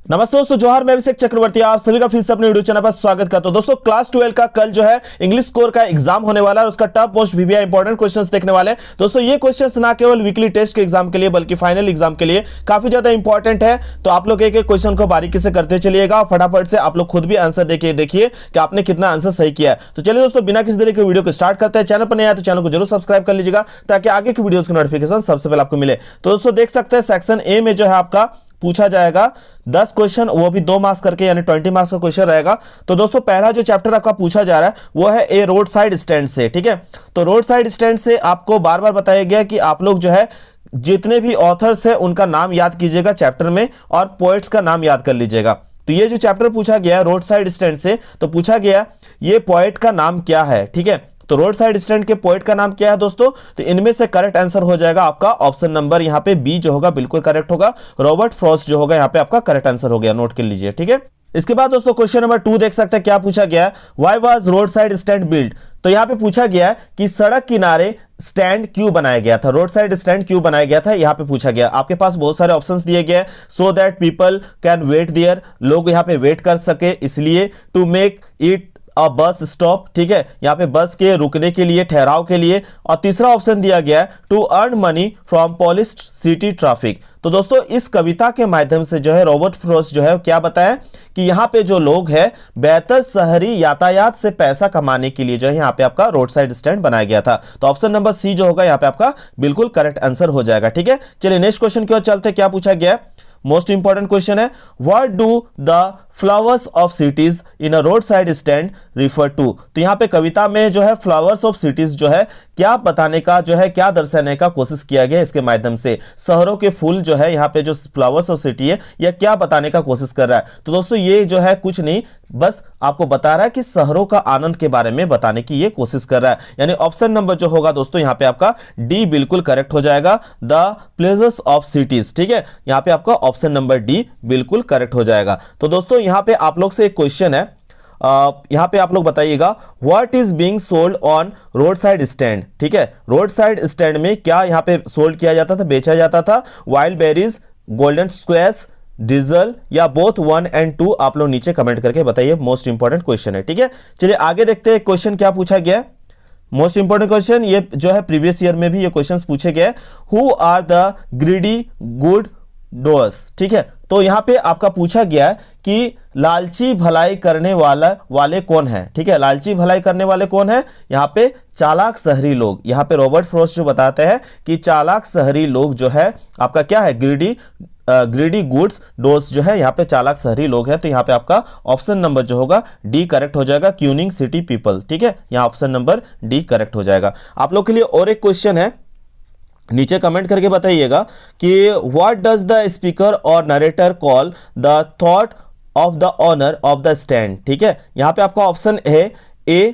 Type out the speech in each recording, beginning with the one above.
नमस्ते दोस्तों, जोहार। मैं अभिषेक चक्रवर्ती आप सभी का फिर से अपने वीडियो चैनल पर स्वागत करता हूं। दोस्तों क्लास 12 का कल जो है इंग्लिश कोर का एग्जाम होने वाला है, उसका top most VVI important questions देखने वाले हैं। दोस्तों ये क्वेश्चंस ना केवल वीकली टेस्ट के एग्जाम के लिए बल्कि फाइनल एग्जाम के लिए काफी ज्यादा इंपॉर्टेंट है। तो आप लोग एक एक क्वेश्चन को बारीकी से करते चलिएगा, फटाफट से आप लोग खुद भी आंसर देखिए कि आपने कितना आंसर सही किया है। तो चलिए दोस्तों, बिना किसी देरी के वीडियो को स्टार्ट करते हैं। चैनल पर नहीं आया तो चैनल को जरूर सब्सक्राइब कर लीजिएगा ताकि आगे की वीडियोस की नोटिफिकेशन सबसे पहले आपको मिले। तो दोस्तों देख सकते हैं सेक्शन ए में जो है आपका पूछा जाएगा 10 क्वेश्चन, वो भी 2 मार्क्स करके, यानी 20 मार्क्स का क्वेश्चन रहेगा। तो दोस्तों पहला जो चैप्टर आपका पूछा जा रहा है वो है ए रोड साइड स्टैंड से। ठीक है, तो रोड साइड स्टैंड से आपको बार बार बताया गया कि आप लोग जो है जितने भी ऑथर्स है उनका नाम याद कीजिएगा चैप्टर में, और पोएट्स का नाम याद कर लीजिएगा। तो ये जो चैप्टर पूछा गया है रोड साइड स्टैंड से, तो पूछा गया ये पोएट का नाम क्या है। ठीक है, तो रोड साइड स्टैंड के पोएट का नाम क्या है दोस्तों? तो इनमें से करेक्ट आंसर हो जाएगा आपका ऑप्शन नंबर यहाँ पे बी जो होगा बिल्कुल करेक्ट होगा। रॉबर्ट फ्रॉस्ट जो होगा यहाँ पे आपका करेक्ट आंसर हो गया, नोट कर लीजिए। ठीक है, इसके बाद दोस्तों क्वेश्चन नंबर 2 देख सकते हैं क्या पूछा गया है। Why was road side stand build? तो यहाँ पे पूछा गया है कि सड़क किनारे स्टैंड क्यों बनाया गया था, रोड साइड स्टैंड क्यों बनाया गया था, यहाँ पे पूछा गया। आपके पास बहुत सारे ऑप्शंस दिए गए हैं। So that people can wait there, लोग यहाँ पे वेट कर सके इसलिए। To make it a bus stop, ठीक है, यहाँ पे बस के रुकने के लिए, ठहराव के लिए। और तीसरा ऑप्शन दिया गया है to earn money from polished city traffic. तो दोस्तों इस कविता के माध्यम से जो है रॉबर्ट फ्रॉस्ट जो है क्या बताया कि यहाँ पे जो लोग हैं बेहतर शहरी यातायात से पैसा कमाने के लिए जो है यहाँ पे आपका रोड साइड स्टैंड बनाया गया था। तो ऑप्शन नंबर सी जो होगा यहाँ पे आपका बिल्कुल करेक्ट आंसर हो जाएगा। ठीक है, चलिए नेक्स्ट क्वेश्चन की ओर चलते हैं। क्या पूछा गया है, मोस्ट इंपॉर्टेंट क्वेश्चन है, what do the flowers of cities in a road side stand refer to? तो यहाँ पे कविता में जो है फ्लावर्स ऑफ सिटीज जो है क्या बताने का जो है, क्या दर्शाने का कोशिश किया गया इसके माध्यम से। शहरों के फूल जो है यहाँ पे जो फ्लावर्स ऑफ सिटी है यह क्या बताने का कोशिश कर रहा है? तो दोस्तों ये जो है कुछ नहीं, बस आपको बता रहा है कि शहरों का आनंद के बारे में बताने की ये कोशिश कर रहा है। यानी ऑप्शन नंबर जो होगा दोस्तों यहाँ पे आपका डी बिल्कुल करेक्ट हो जाएगा, द प्लेजर्स ऑफ सिटीज। ठीक है, यहाँ पे आपका ऑप्शन नंबर डी बिल्कुल करेक्ट हो जाएगा। तो दोस्तों यहाँ पे आप लोग से एक क्वेश्चन है, यहां पे आप लोग बताइएगा what is being sold on road side stand. ठीक है, रोड साइड स्टैंड में क्या यहां पे सोल्ड किया जाता था, बेचा जाता था? Wild berries, golden squares, diesel, या बोथ 1 और 2? आप लोग नीचे कमेंट करके बताइए, मोस्ट इंपॉर्टेंट क्वेश्चन है। ठीक है, चलिए आगे देखते हैं क्वेश्चन क्या पूछा गया है। मोस्ट इंपॉर्टेंट क्वेश्चन ये जो है प्रीवियस ईयर में भी ये क्वेश्चंस पूछे गए। Who are the greedy good doers? ठीक है, तो यहां पे आपका पूछा गया है कि लालची भलाई करने वाले कौन है। ठीक है, लालची भलाई करने वाले कौन है? यहाँ पे चालाक शहरी लोग। यहाँ पे रॉबर्ट फ्रॉस्ट जो बताते हैं कि चालाक शहरी लोग जो है आपका क्या है, ग्रीडी गुड्स डोर्स जो है यहाँ पे चालाक शहरी लोग हैं। तो यहाँ पे आपका ऑप्शन नंबर जो होगा डी करेक्ट हो जाएगा, क्यूनिंग सिटी पीपल। ठीक है, यहाँ ऑप्शन नंबर डी करेक्ट हो जाएगा। आप लोग के लिए और एक क्वेश्चन है, नीचे कमेंट करके बताइएगा कि व्हाट डज द स्पीकर और narrator call the thought of the honour of the stand? ठीक है, यहाँ पे आपका ऑप्शन है a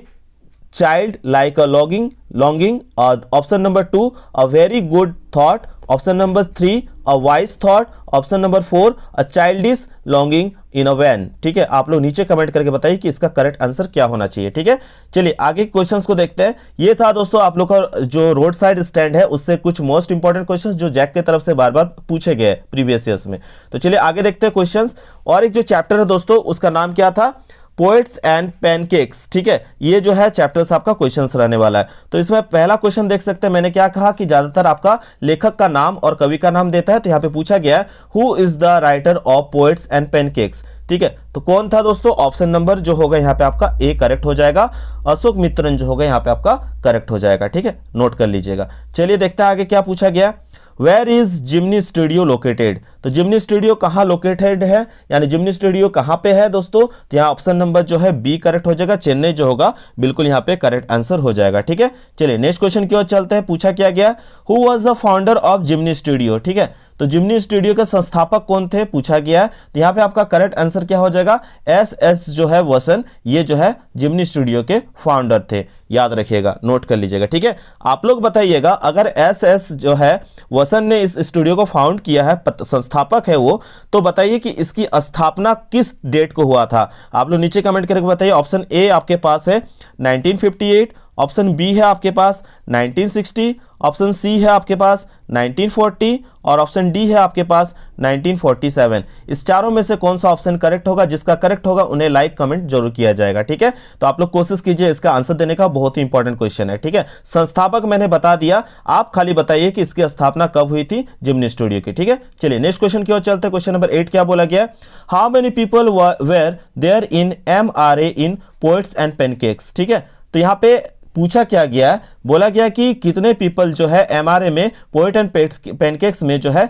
child like a longing, और option number 2 a very good thought, option number 3 a wise thought, option number 4 a childish longing in a vain. ठीक है, आप लोग नीचे कमेंट करके बताइए कि इसका करेक्ट आंसर क्या होना चाहिए। ठीक है, चलिए आगे क्वेश्चंस को देखते हैं। ये था दोस्तों आप लोग का जो रोड साइड स्टैंड है उससे कुछ मोस्ट इंपॉर्टेंट क्वेश्चंस जो जैक की तरफ से बार बार पूछे गए प्रीवियस ईयर्स में। तो चलिए आगे देखते हैं क्वेश्चंस। और एक जो चैप्टर है दोस्तों उसका नाम क्या था, पोएट्स एंड पैनकेक्स। ठीक है, ये जो है चैप्टर्स आपका क्वेश्चंस रहने वाला है। तो इसमें पहला क्वेश्चन देख सकते हैं, मैंने क्या कहा कि ज्यादातर आपका लेखक का नाम और कवि का नाम देता है। तो यहाँ पे पूछा गया है who is the writer of poets and pancakes? ठीक है, तो कौन था दोस्तों? ऑप्शन नंबर जो होगा यहाँ पे आपका ए करेक्ट हो जाएगा, अशोक मित्रन जो होगा यहाँ पे आपका करेक्ट हो जाएगा। ठीक है, नोट कर लीजिएगा। चलिए देखते हैं आगे क्या पूछा गया। Where is Gemini studio located? तो जिमनी स्टूडियो कहाँ लोकेटेड है, यानी जिमनी स्टूडियो कहाँ पे है दोस्तों? तो यहाँ ऑप्शन नंबर जो है बी करेक्ट हो जाएगा, चेन्नई जो होगा बिल्कुल यहाँ पे करेक्ट आंसर हो जाएगा। ठीक है, चलिए नेक्स्ट क्वेश्चन की ओर चलते हैं। पूछा क्या गया, who was the founder of Jimny studio? ठीक है, तो जिमनी स्टूडियो के संस्थापक कौन थे पूछा गया है। तो यहाँ पे आपका करेक्ट आंसर क्या हो जाएगा, एस जो है वसन, ये जो है जिमनी स्टूडियो के फाउंडर थे। याद रखिएगा, नोट कर लीजिएगा। ठीक है, आप लोग बताइएगा अगर एस जो है वसन ने इस स्टूडियो को फाउंड किया है, संस्थापक है वो, तो बताइए कि इसकी स्थापना किस डेट को हुआ था? आप लोग नीचे कमेंट करके बताइए। ऑप्शन ए आपके पास है 1958, ऑप्शन बी है आपके पास 1960, ऑप्शन सी है आपके पास 1940 और ऑप्शन डी है आपके पास 1947। इस चारों में से कौन सा ऑप्शन करेक्ट होगा? जिसका करेक्ट होगा उन्हें लाइक कमेंट जरूर किया जाएगा, ठीक है। तो आप लोग कोशिश कीजिए इसका आंसर देने का, बहुत ही इंपॉर्टेंट क्वेश्चन है, ठीक है। संस्थापक मैंने बता दिया, आप खाली बताइए कि इसकी स्थापना कब हुई थी जिमनी स्टूडियो की, ठीक है। चलिए नेक्स्ट क्वेश्चन की ओर चलते हैं। क्वेश्चन नंबर 8 क्या बोला गया? How many people were there in MRA in Poets and Pancakes, ठीक है। तो यहाँ पे पूछा क्या गया, बोला गया कि कितने पीपल जो है MRA में पोएट एंड पेनकेक्स में जो है।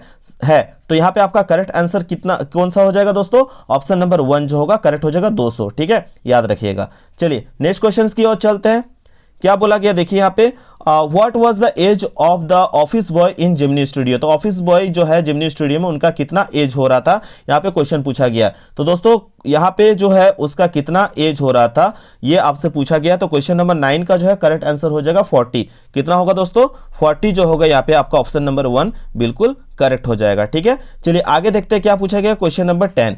तो यहाँ पे आपका करेक्ट आंसर कितना कौन सा हो जाएगा दोस्तों? ऑप्शन नंबर 1 जो होगा करेक्ट हो जाएगा 200, ठीक है, याद रखिएगा। चलिए नेक्स्ट क्वेश्चन की ओर चलते हैं। क्या बोला गया देखिए यहाँ पे, what was the age of the office boy in Gemini studio. तो ऑफिस बॉय जो है जिमनी स्टूडियो में उनका कितना एज हो रहा था, यहाँ पे क्वेश्चन पूछा गया। तो दोस्तों यहाँ पे जो है उसका कितना एज हो रहा था ये आपसे पूछा गया। तो क्वेश्चन नंबर 9 का जो है करेक्ट आंसर हो जाएगा 40। कितना होगा दोस्तों? 40 जो होगा यहाँ पे आपका ऑप्शन नंबर 1 बिल्कुल करेक्ट हो जाएगा, ठीक है। चलिए आगे देखते हैं क्या पूछा गया। क्वेश्चन नंबर 10,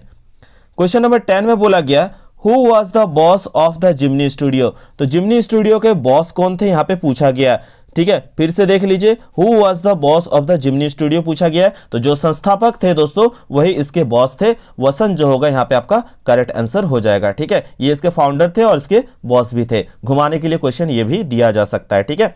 क्वेश्चन नंबर 10 में बोला गया Who was the boss of the Jimny studio. तो जिमनी स्टूडियो के बॉस कौन थे यहाँ पे पूछा गया, ठीक है। फिर से देख लीजिए, Who was the boss of the Jimny studio पूछा गया है। तो जो संस्थापक थे दोस्तों वही इसके बॉस थे। वसंत जो होगा यहाँ पे आपका करेक्ट आंसर हो जाएगा, ठीक है। ये इसके फाउंडर थे और इसके बॉस भी थे। घुमाने के लिए क्वेश्चन ये भी दिया जा सकता है, ठीक है।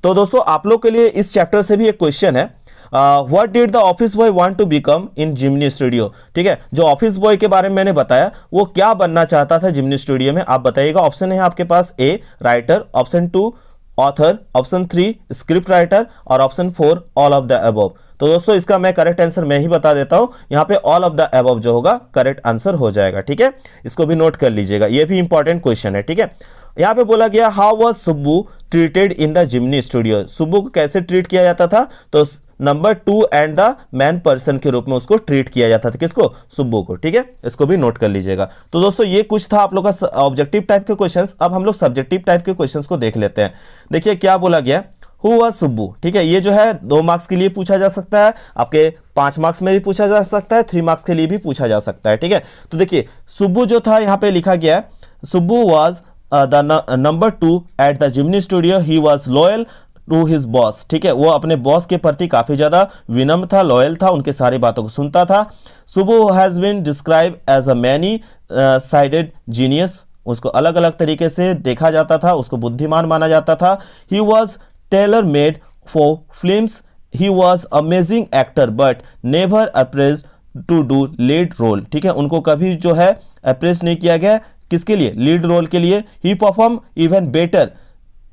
तो दोस्तों आप लोग के लिए इस चैप्टर से भी एक क्वेश्चन है, what did the office boy want to become in Gemini studio, ठीक है। जो ऑफिस बॉय के बारे में मैंने बताया वो क्या बनना चाहता था जिमनी स्टूडियो में, आप बताइएगा। ऑप्शन है आपके पास a writer, option 2 author, option 3 script writer और option 4 all of the above. तो दोस्तों इसका मैं करेक्ट आंसर मैं ही बता देता हूं, यहाँ पे ऑल ऑफ द अबव जो होगा करेक्ट आंसर हो जाएगा, ठीक है। इसको भी नोट कर लीजिएगा, ये भी इंपॉर्टेंट क्वेश्चन है, ठीक है। यहाँ पे बोला गया how was Subbu treated in the Gemini studio. Subbu को कैसे ट्रीट किया जाता था? तो number 2 and the man person के रूप में उसको ट्रीट किया जाता था। किसको? सुब्बू को, ठीक है। इसको भी नोट कर लीजिएगा। तो दोस्तों ये कुछ था आप लोग का ऑब्जेक्टिव टाइप के क्वेश्चंस। अब हम लोग सब्जेक्टिव टाइप के क्वेश्चंस को देख लेते हैं। देखिए क्या बोला गया, हु वाज सुब्बू, ठीक है। ये जो है 2 मार्क्स के लिए पूछा जा सकता है, आपके 5 मार्क्स में भी पूछा जा सकता है, 3 मार्क्स के लिए भी पूछा जा सकता है, ठीक है। तो देखिए सुब्बू जो था यहाँ पे लिखा गया है, Subbu was the number 2 at the Gemini studio, he was loyal to his boss, ठीक है। वो अपने बॉस के प्रति काफी ज्यादा विनम्र था, लॉयल था, उनके सारी बातों को सुनता था। Subbu has been describe as a many sided genius, उसको अलग अलग तरीके से देखा जाता था, उसको बुद्धिमान माना जाता था। He was tailor made for films, he was amazing actor but never appraised to do lead role, ठीक है। उनको कभी जो है अप्रेज नहीं किया गया, किसके लिए? लीड रोल के लिए। He perform even better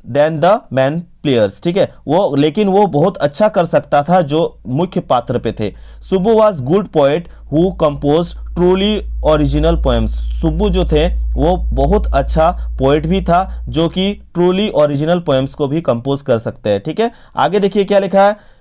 than the man players, ठीक है। वो लेकिन वो बहुत अच्छा कर सकता था जो मुख्य पात्र पे थे। Subbu was good poet who compose truly original poems. Subbu जो थे वो बहुत अच्छा पोएट भी था जो कि ट्रूली ओरिजिनल पोएम्स को भी कंपोज कर सकते हैं, ठीक है। आगे देखिए क्या लिखा है,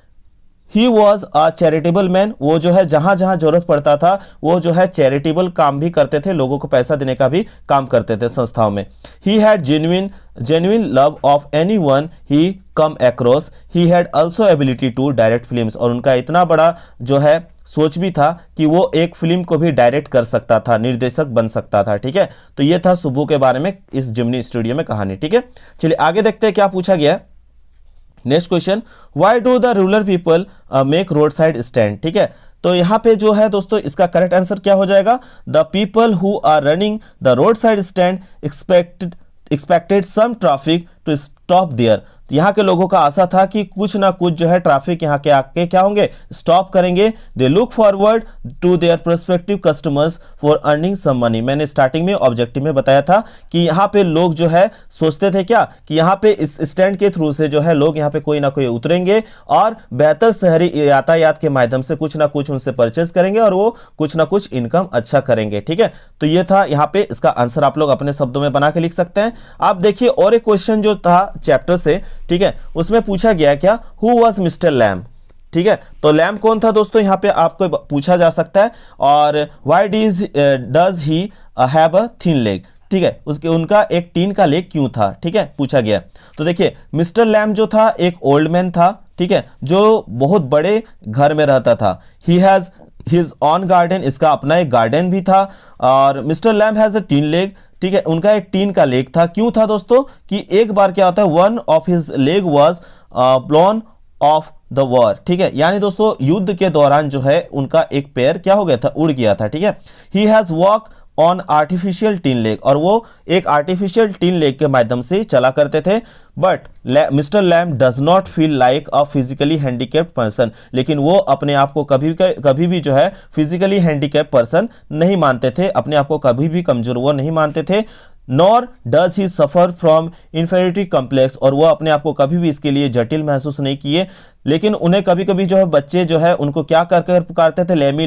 he was a charitable man, वो जो है जहां जहां जरूरत पड़ता था वो जो है चैरिटेबल काम भी करते थे, लोगों को पैसा देने का भी काम करते थे संस्थाओं में। He had genuine love of any one he come across, he had also ability to direct films, और उनका इतना बड़ा जो है सोच भी था कि वो एक फिल्म को भी डायरेक्ट कर सकता था, निर्देशक बन सकता था, ठीक है। तो ये था सुब्बू के बारे में इस जिमनी स्टूडियो में कहानी, ठीक है। चलिए आगे देखते हैं क्या पूछा गया। Next question, why do the rural people make road side stand, ठीक है। तो यहाँ पे जो है दोस्तों इसका करेक्ट आंसर क्या हो जाएगा, the people who are running the road side stand expected some traffic to stop there. यहाँ के लोगों का आशा था कि कुछ ना कुछ जो है ट्रैफिक यहाँ के आके क्या होंगे, स्टॉप करेंगे। They look forward to their prospective customers for earning some money. मैंने स्टार्टिंग में ऑब्जेक्टिव में बताया था कि यहाँ पे लोग जो है सोचते थे क्या कि यहाँ पे इस स्टैंड के थ्रू से जो है लोग यहाँ पे कोई ना कोई उतरेंगे और बेहतर शहरी यातायात के माध्यम से कुछ ना कुछ उनसे परचेज करेंगे और वो कुछ ना कुछ इनकम अच्छा करेंगे, ठीक है। तो ये था यहाँ पे, इसका आंसर आप लोग अपने शब्दों में बना के लिख सकते हैं। आप देखिए और एक क्वेश्चन जो था चैप्टर से, ठीक है, उसमें पूछा गया क्या, हु वाज मिस्टर लैम्ब, ठीक है। तो लैम्ब कौन था दोस्तों यहाँ पे आपको पूछा जा सकता है। और why does he have a thin leg, ठीक है, उसके उनका एक टीन का लेग क्यों था, ठीक है, पूछा गया। तो देखिए मिस्टर लैम्ब जो था एक ओल्ड मैन था, ठीक है, जो बहुत बड़े घर में रहता था। He has his on garden, इसका अपना एक गार्डन भी था। और mister lamb has a tin leg, ठीक है, उनका एक टीन का लेग था। क्यों था दोस्तों कि एक बार क्या होता है, one of his leg was blown of the war, ठीक है, यानी दोस्तों युद्ध के दौरान जो है उनका एक पैर क्या हो गया था, उड़ गया था, ठीक है। He has walk on artificial tin leg, और वो एक आर्टिफिशियल टीन लेग के माध्यम से चला करते थे। But mister lamb does not feel like a physically handicapped person, लेकिन वो अपने आप को कभी भी जो है फिजिकली हैंडीकैप्ड पर्सन नहीं मानते थे, अपने आप को कभी भी कमजोर वो नहीं मानते थे। Nor does he suffer from inferiority complex, और वो अपने आप को कभी भी इसके लिए जटिल महसूस नहीं किए। लेकिन उन्हें कभी कभी जो है बच्चे जो है उनको क्या कर कर पुकारते थे, लेमी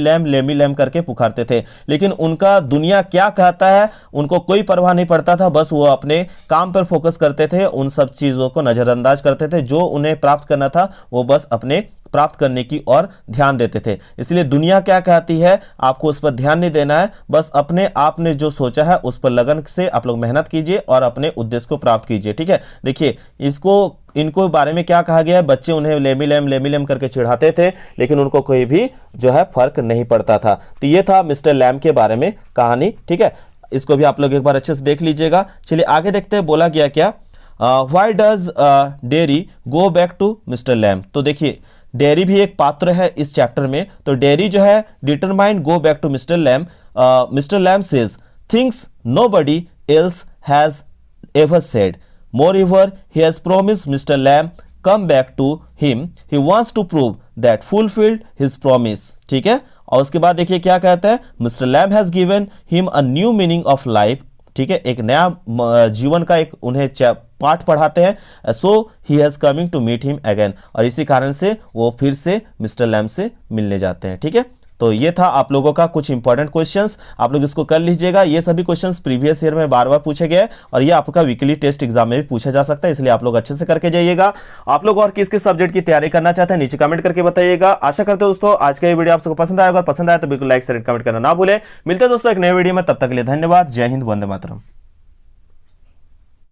लैम करके पुकारते थे। लेकिन उनका दुनिया क्या कहता है उनको कोई परवाह नहीं पड़ता था, बस वो अपने काम पर फोकस करते थे, उन सब चीज़ों को नज़रअंदाज करते थे। जो उन्हें प्राप्त करना था वो बस अपने प्राप्त करने की ओर ध्यान देते थे। इसलिए दुनिया क्या कहती है आपको उस पर ध्यान नहीं देना है, बस अपने आप ने जो सोचा है उस पर लगन से आप लोग मेहनत कीजिए और अपने उद्देश्य को प्राप्त कीजिए, ठीक है। देखिए इनको बारे में क्या कहा गया है, बच्चे उन्हें लेमी लैम करके चिढ़ाते थे, लेकिन उनको कोई भी जो है फर्क नहीं पड़ता था। तो ये था मिस्टर लैम्ब के बारे में कहानी, ठीक है। इसको भी आप लोग एक बार अच्छे से देख लीजिएगा। चलिए आगे देखते हैं बोला गया क्या। Why does Derry go back to mister Lamb. तो देखिए डेरी भी एक पात्र है इस चैप्टर में। तो डेरी जो है determined go back to mister Lamb. Mister Lamb says things nobody else has ever said, moreover he has promised Mr. Lamb come back to him, he wants to prove that fulfilled his promise, ठीक है। और उसके बाद देखिए क्या कहता है, mister lamb has given him a new meaning of life, ठीक है, एक नया जीवन का एक उन्हें पाठ पढ़ाते हैं। So he has coming to meet him again, और इसी कारण से वो फिर से मिस्टर लैम्ब से मिलने जाते हैं, ठीक है। तो ये था आप लोगों का कुछ इंपॉर्टेंट क्वेश्चंस, आप लोग इसको कर लीजिएगा। ये सभी क्वेश्चंस प्रीवियस ईयर में बार बार पूछे गए और ये आपका वीकली टेस्ट एग्जाम में भी पूछा जा सकता है, इसलिए आप लोग अच्छे से करके जाइएगा। आप लोग और किस किस सब्जेक्ट की तैयारी करना चाहते हैं नीचे कमेंट करके बताइएगा। आशा करते हैं दोस्तों आज का ये वीडियो आप सबको पसंद आएगा, और पसंद आया तो बिल्कुल लाइक शेयर कमेंट करना ना भूले। मिलते हैं दोस्तों एक नए वीडियो में, तब तक के लिए धन्यवाद। जय हिंद, वंदे मातरम।